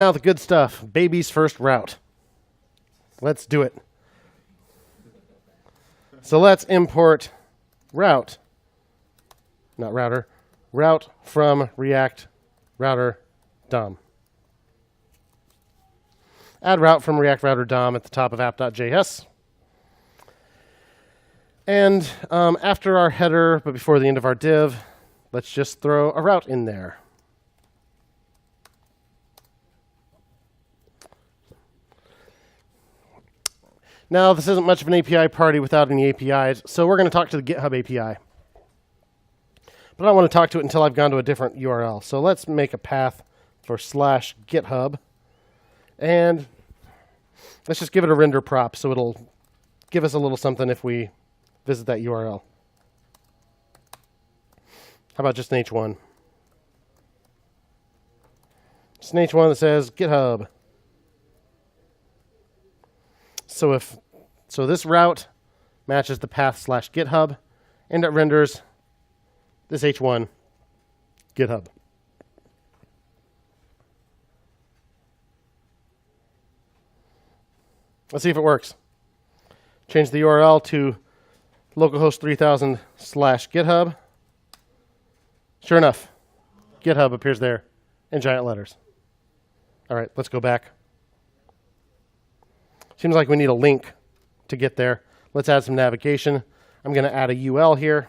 Now the good stuff, baby's first route. Let's do it. So let's import route, not router, route from React router DOM. Add route from React router DOM at the top of app.js. And after our header, but before the end of our div, let's just throw a route in there. Now, this isn't much of an API party without any APIs, so we're going to talk to the GitHub API. But I don't want to talk to it until I've gone to a different URL. So let's make a path for /GitHub. And let's just give it a render prop so it'll give us a little something if we visit that URL. How about just an H1? Just an H1 that says GitHub. So this route matches the path /GitHub, and it renders this H1 GitHub. Let's see if it works. Change the URL to localhost 3000 /GitHub. Sure enough, GitHub appears there in giant letters. All right, let's go back. Seems like we need a link to get there. Let's add some navigation. I'm going to add a UL here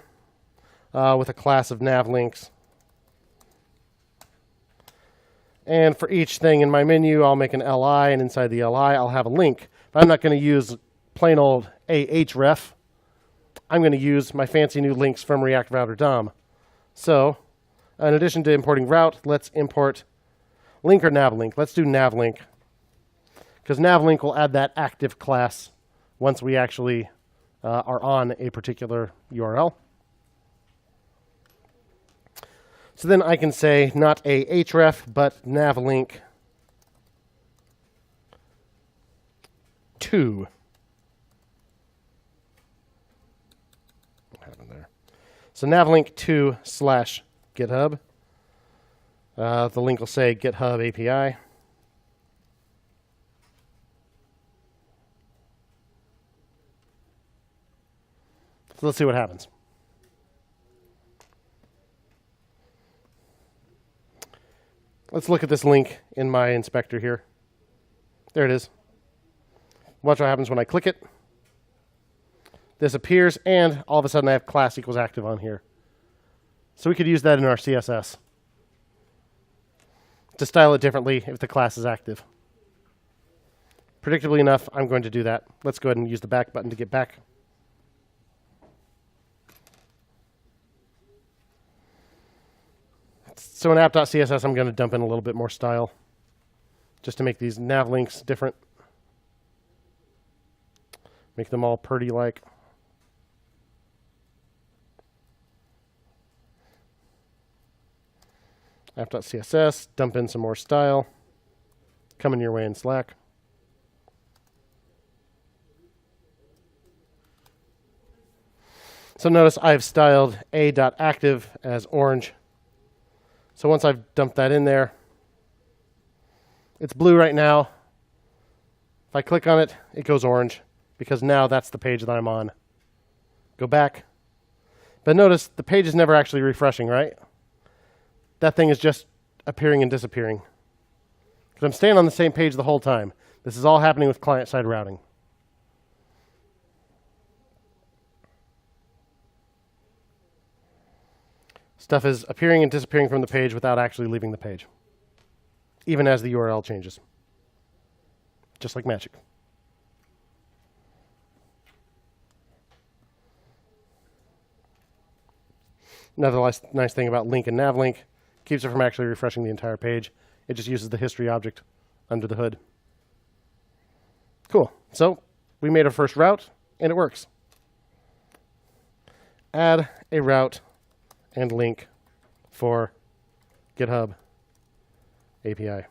with a class of nav links. And for each thing in my menu, I'll make an LI, and inside the LI, I'll have a link. But I'm not going to use plain old ahref. I'm going to use my fancy new links from React Router DOM. So, in addition to importing route, let's import link or navlink. Let's do navlink, because navlink will add that active class once we actually are on a particular URL. So then I can say not ahref, but navlink to. What happened there? So navlink to /GitHub. The link will say GitHub API. So let's see what happens. Let's look at this link in my inspector here. There it is. Watch what happens when I click it. This appears, and all of a sudden I have class equals active on here. So we could use that in our CSS to style it differently if the class is active. Predictably enough, I'm going to do that. Let's go ahead and use the back button to get back. So in app.css, I'm going to dump in a little bit more style just to make these nav links different. Make them all purdy-like. App.css, dump in some more style. Coming your way in Slack. So notice I've styled a.active as orange. So once I've dumped that in there, it's blue right now. If I click on it, it goes orange, because now that's the page that I'm on. Go back. But notice the page is never actually refreshing, right? That thing is just appearing and disappearing, because I'm staying on the same page the whole time. This is all happening with client-side routing. Stuff is appearing and disappearing from the page without actually leaving the page, even as the URL changes, just like magic. Another nice thing about link and navlink, keeps it from actually refreshing the entire page. It just uses the history object under the hood. Cool. So we made our first route, and it works. Add a route and link for GitHub API.